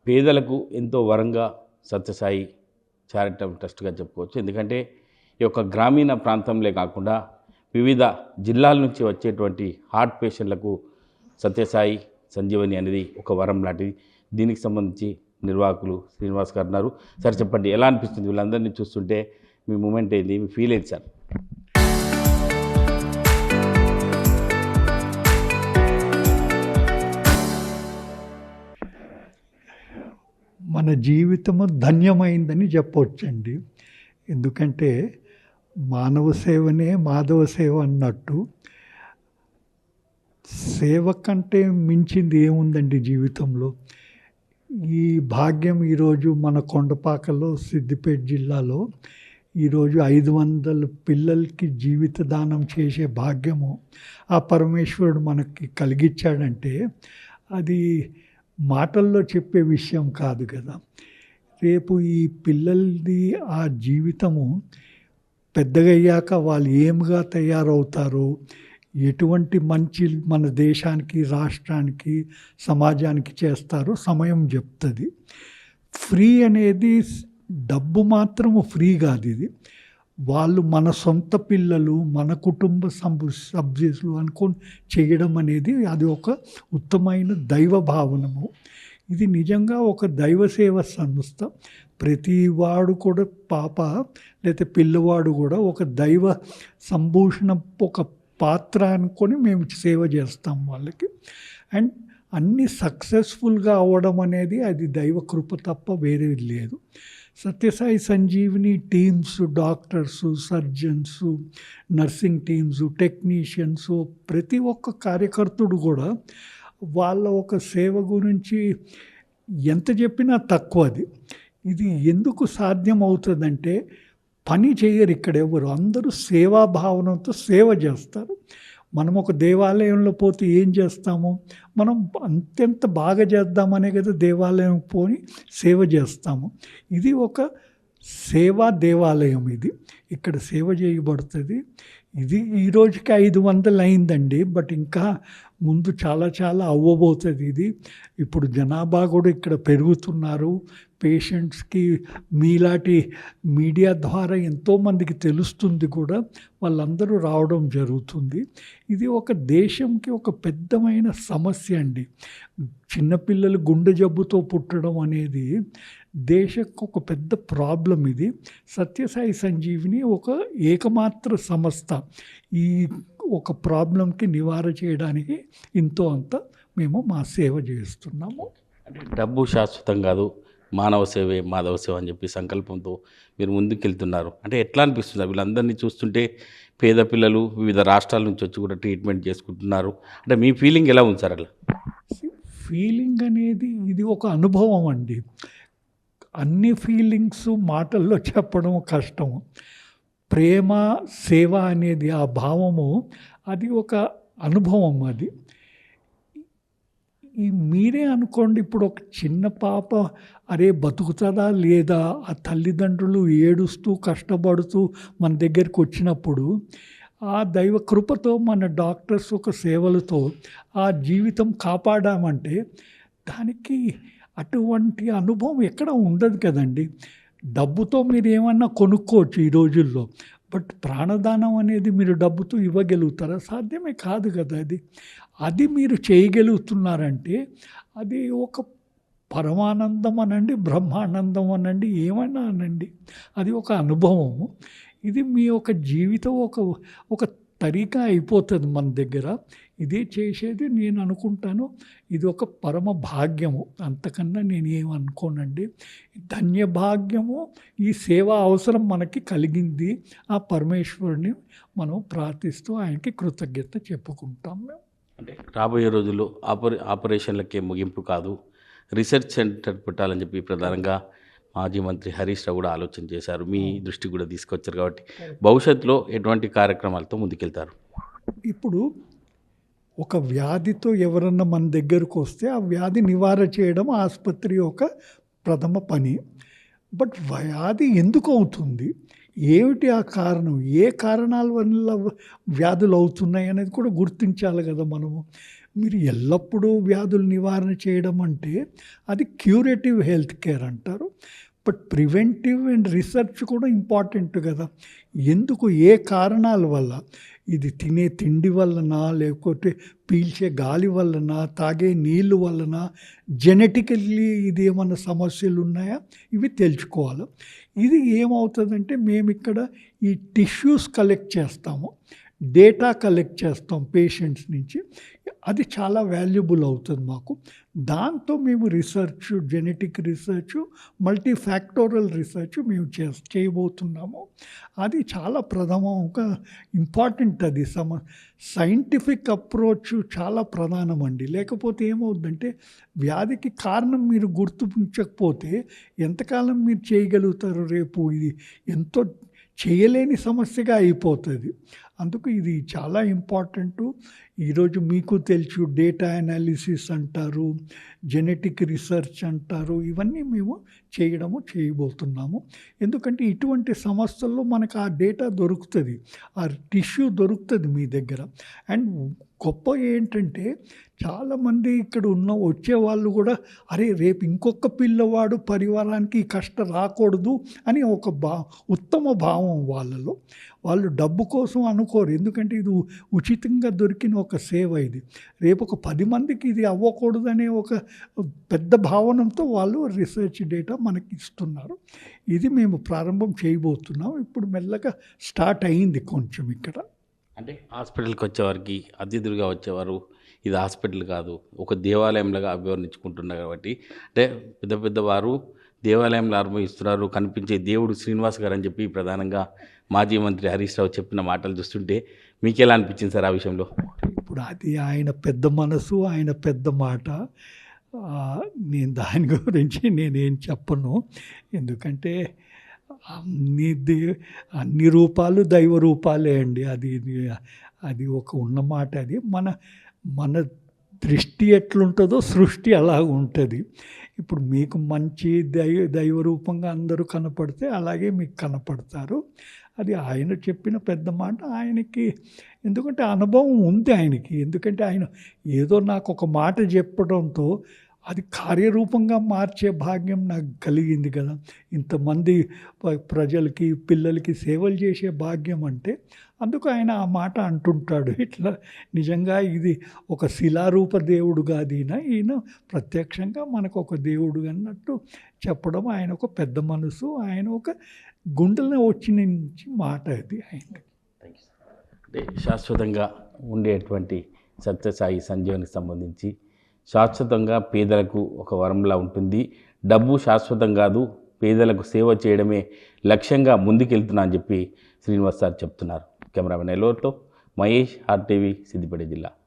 పేదలకు ఎంతో వరంగా సత్యసాయి చారిటబుల్ ట్రస్ట్గా చెప్పుకోవచ్చు. ఎందుకంటే ఈ యొక్క గ్రామీణ ప్రాంతంలో కాకుండా వివిధ జిల్లాల నుంచి వచ్చేటువంటి హార్ట్ పేషెంట్లకు సత్యసాయి సంజీవని అనేది ఒక వరం లాంటిది. దీనికి సంబంధించి నిర్వాహకులు శ్రీనివాస్ గారు ఉన్నారు. సార్ చెప్పండి, ఎలా అనిపిస్తుంది వీళ్ళందరినీ చూస్తుంటే? మీ మూమెంట్ ఏంది, మీ ఫీల్ ఏంటి సార్? మన జీవితము ధన్యమైందని చెప్పవచ్చండి. ఎందుకంటే మానవ సేవనే మాధవ సేవ అన్నట్టు సేవ కంటే మించింది ఏముందండి జీవితంలో. ఈ భాగ్యం ఈరోజు మన కొండపాకలో సిద్దిపేట జిల్లాలో ఈరోజు 500 పిల్లలకి జీవిత దానం చేసే భాగ్యము ఆ పరమేశ్వరుడు మనకి కలిగించాడంటే అది మాటల్లో చెప్పే విషయం కాదు కదా. రేపు ఈ పిల్లలది ఆ జీవితము పెద్దగయ్యాక వాళ్ళు ఏమిగా తయారవుతారో, ఎటువంటి మంచి మన దేశానికి, రాష్ట్రానికి, సమాజానికి చేస్తారో సమయం చెప్తుంది. ఫ్రీ అనేది డబ్బు మాత్రము ఫ్రీ కాదు. ఇది వాళ్ళు మన సొంత పిల్లలు, మన కుటుంబ సభ్యులు అనుకొని చేయడం అనేది అది ఒక ఉత్తమైన దైవ భావనము. ఇది నిజంగా ఒక దైవ సేవ సంస్థ. ప్రతివాడు కూడా లేకపోతే పిల్లవాడు కూడా ఒక దైవ సంభూషణ ఒక పాత్ర అనుకొని మేము సేవ చేస్తాం వాళ్ళకి. అండ్ అన్నీ సక్సెస్ఫుల్గా అవ్వడం అనేది అది దైవ కృప తప్ప వేరే లేదు. Sathya Sai Sanjeevini teams, doctors, surgeons, nursing teams, technicians, ప్రతి ఒక్క కార్యకర్తుడు కూడా వాళ్ళ ఒక సేవ గురించి ఎంత చెప్పినా తక్కువది. ఇది ఎందుకు సాధ్యం అవుతుందంటే పని చేయరు ఇక్కడ ఎవరు, అందరూ సేవాభావనతో సేవ చేస్తారు. మనం ఒక దేవాలయంలో పోతే ఏం చేస్తాము, మనం అంతెంత బాగా చేద్దామనే కదా దేవాలయం పోని సేవ చేస్తాము. ఇది ఒక సేవా దేవాలయం. ఇది ఇక్కడ సేవ చేయబడుతుంది. ఇది ఈరోజుకి 500 అయిందండి, బట్ ఇంకా ముందు చాలా చాలా అవ్వబోతుంది. ఇది ఇప్పుడు జనాభా కూడా ఇక్కడ పెరుగుతున్నారు. పేషెంట్స్కి మీలాంటి మీడియా ద్వారా ఎంతోమందికి తెలుస్తుంది కూడా, వాళ్ళందరూ రావడం జరుగుతుంది. ఇది ఒక దేశంకి ఒక పెద్దమైన సమస్య అండి. చిన్నపిల్లలు గుండె జబ్బుతో పుట్టడం అనేది దేశకు ఒక పెద్ద ప్రాబ్లం. ఇది సత్యసాయి సంజీవిని ఒక ఏకమాత్ర సంస్థ ఈ ఒక ప్రాబ్లంకి నివారణ చేయడానికి ఇంతో అంత మేము మా సేవ చేస్తున్నాము. అంటే డబ్బు శాశ్వతం కాదు, మానవ సేవే మాధవ సేవ అని చెప్పి సంకల్పంతో మీరు ముందుకెళ్తున్నారు. అంటే ఎట్లా అనిపిస్తుంది వీళ్ళందరినీ చూస్తుంటే? పేద పిల్లలు వివిధ రాష్ట్రాల నుంచి వచ్చి కూడా ట్రీట్మెంట్ చేసుకుంటున్నారు. అంటే మీ ఫీలింగ్ ఎలా ఉంది సార్? అలా ఫీలింగ్ అనేది ఇది ఒక అనుభవం అండి. అన్ని ఫీలింగ్స్ మాటల్లో చెప్పడం కష్టం. ప్రేమ, సేవ అనేది ఆ భావము అది ఒక అనుభవం. అది మీరే అనుకోండి, ఇప్పుడు ఒక చిన్న పాప అరే బతుకుతుందా లేదా, ఆ తల్లిదండ్రులు ఏడుస్తూ కష్టపడుతూ మన దగ్గరికి వచ్చినప్పుడు ఆ దైవ కృపతో మన డాక్టర్స్ ఒక సేవలతో ఆ జీవితం కాపాడామంటే దానికి అటువంటి అనుభవం ఎక్కడ ఉండదు కదండి. డబ్బుతో మీరు ఏమన్నా కొనుక్కోవచ్చు ఈ రోజుల్లో, బట్ ప్రాణదానం అనేది మీరు డబ్బుతో ఇవ్వగలుగుతారా? సాధ్యమే కాదు కదా. అది మీరు చేయగలుగుతున్నారంటే అది ఒక పరమానందం అనండి, బ్రహ్మానందం అనండి, ఏమన్నా అనండి, అది ఒక అనుభవము. ఇది మీ యొక్క జీవితం ఒక తరీకా అయిపోతుంది మన దగ్గర. ఇదే చేసేది నేను అనుకుంటాను. ఇది ఒక పరమ భాగ్యము, అంతకన్నా నేను ఏమనుకోనండి. ధన్య భాగ్యము. ఈ సేవా అవసరం మనకి కలిగింది. ఆ పరమేశ్వరుని మనం ప్రార్థిస్తూ ఆయనకి కృతజ్ఞత చెప్పుకుంటాం మేము. అంటే రాబోయే రోజుల్లో ఆపరేషన్లకే ముగింపు కాదు, రీసెర్చ్ సెంటర్ పెట్టాలని చెప్పి ప్రధానంగా మాజీ మంత్రి హరీష్ రావు కూడా ఆలోచన చేశారు. మీ దృష్టికి కూడా తీసుకొచ్చారు కాబట్టి భవిష్యత్తులో ఎటువంటి కార్యక్రమాలతో ముందుకెళ్తారు? ఇప్పుడు ఒక వ్యాధితో ఎవరన్నా మన దగ్గరకు వస్తే ఆ వ్యాధి నివారణ చేయడం ఆసుపత్రి యొక్క ప్రథమ పని. బట్ వ్యాధి ఎందుకు అవుతుంది, ఏమిటి ఆ కారణం, ఏ కారణాల వల్ల వ్యాధులు అవుతున్నాయి అనేది కూడా గుర్తించాలి కదా మనము. మీరు ఎల్లప్పుడూ వ్యాధులు నివారణ చేయడం అంటే అది క్యూరేటివ్ హెల్త్ కేర్ అంటారు. బట్ ప్రివెంటివ్ అండ్ రీసెర్చ్ కూడా ఇంపార్టెంట్ కదా. ఎందుకు, ఏ కారణాల వల్ల, ఇది తినే తిండి వలన, లేకపోతే పీల్చే గాలి వలన, తాగే నీళ్ళు వలన, జెనెటికల్లీ ఇది ఏమన్నా సమస్యలు ఉన్నాయా, ఇవి తెలుసుకోవాలి. ఇది ఏమవుతుందంటే మేము ఇక్కడ ఈ టిష్యూస్ కలెక్ట్ చేస్తాము, డేటా కలెక్ట్ చేస్తాం పేషెంట్స్ నుంచి. అది చాలా వాల్యుబుల్ అవుతుంది మాకు. దాంతో మేము research, genetic research, multifactorial research మేము చేయబోతున్నాము. అది చాలా ప్రథమంగా ఇంపార్టెంట్. అది సైంటిఫిక్ అప్రోచ్ చాలా ప్రధానమండి. లేకపోతే ఏమవుతుందంటే వ్యాధికి కారణం మీరు గుర్తించకపోతే ఎంతకాలం మీరు చేయగలుగుతారు? రేపు ఇది ఎంతో చేయలేని సమస్యగా అయిపోతుంది. అందుకు ఇది చాలా ఇంపార్టెంటు. ఈరోజు మీకు తెలుసు, డేటా అనాలిసిస్ అంటారు, జెనెటిక్ రీసెర్చ్ అంటారు, ఇవన్నీ మేము చేయబోతున్నాము. ఎందుకంటే ఇటువంటి సమస్యల్లో మనకు ఆ డేటా దొరుకుతుంది, ఆ టిష్యూ దొరుకుతుంది మీ దగ్గర. అండ్ గొప్ప ఏంటంటే చాలామంది ఇక్కడ వచ్చేవాళ్ళు కూడా, అరే రేపు ఇంకొక పిల్లవాడు పరివారానికి ఈ కష్టం రాకూడదు అని ఒక ఉత్తమ భావం వాళ్ళలో. వాళ్ళు డబ్బు కోసం అనుకోరు, ఎందుకంటే ఇది ఉచితంగా దొరికిన ఒక సేవ. ఇది రేపు ఒక 10 మందికి ఇది అవ్వకూడదనే ఒక పెద్ద భావనతో వాళ్ళు రీసెర్చ్ డేటా మనకి ఇస్తున్నారు. ఇది మేము ప్రారంభం చేయబోతున్నాం. ఇప్పుడు మెల్లగా స్టార్ట్ అయింది కొంచెం ఇక్కడ. అంటే హాస్పిటల్కి వచ్చేవారికి, అతిథులుగా వచ్చేవారు ఇది హాస్పిటల్ కాదు, ఒక దేవాలయంలాగా అభివర్ణించుకుంటున్నారు. కాబట్టి అంటే పెద్ద పెద్దవారు దేవాలయంలో అనుభవిస్తున్నారు, కనిపించే దేవుడు శ్రీనివాస్ గారు అని చెప్పి ప్రధానంగా మాజీ మంత్రి హరీష్ రావు చెప్పిన మాటలు చూస్తుంటే మీకు ఎలా అనిపించింది సార్ ఆ విషయంలో? ఇప్పుడు అది ఆయన పెద్ద మనసు, ఆయన పెద్ద మాట. నేను దాని గురించి నేనేం చెప్పను. ఎందుకంటే అన్ని రూపాలు దైవ రూపాలే అండి. అది ఒక ఉన్న మాట. అది మన దృష్టి ఎట్లుంటుందో సృష్టి అలాగ ఉంటుంది. ఇప్పుడు మీకు మంచి దైవ రూపంగా అందరూ కనపడితే అలాగే మీకు కనపడతారు. అది ఆయన చెప్పిన పెద్ద మాట. ఆయనకి ఎందుకంటే అనుభవం ఉంది ఆయనకి. ఎందుకంటే ఆయన ఏదో నాకు ఒక మాట చెప్పడంతో అది కార్యరూపంగా మార్చే భాగ్యం నాకు కలిగింది కదా. ఇంతమంది ప్రజలకి, పిల్లలకి సేవలు చేసే భాగ్యం అంటే అందుకు ఆయన ఆ మాట అంటుంటాడు. ఇట్లా నిజంగా ఇది ఒక శిలారూప దేవుడు కాదు ఈయన ప్రత్యక్షంగా మనకు ఒక దేవుడు అన్నట్టు చెప్పడం ఆయన ఒక పెద్ద మనసు, ఆయన ఒక గుండెలో వచ్చిన మాట అది ఆయన. అంటే శాశ్వతంగా ఉండేటువంటి సత్యసాయి సంజీవనికి సంబంధించి శాశ్వతంగా పేదలకు ఒక వరంలా ఉంటుంది. డబ్బు శాశ్వతం కాదు, పేదలకు సేవ చేయడమే లక్ష్యంగా ముందుకెళ్తున్నా అని చెప్పి శ్రీనివాస్ సార్ చెప్తున్నారు. కెమెరామెన్ ఎల్లోర్తో మహేష్, RTV, సిద్దిపేట జిల్లా.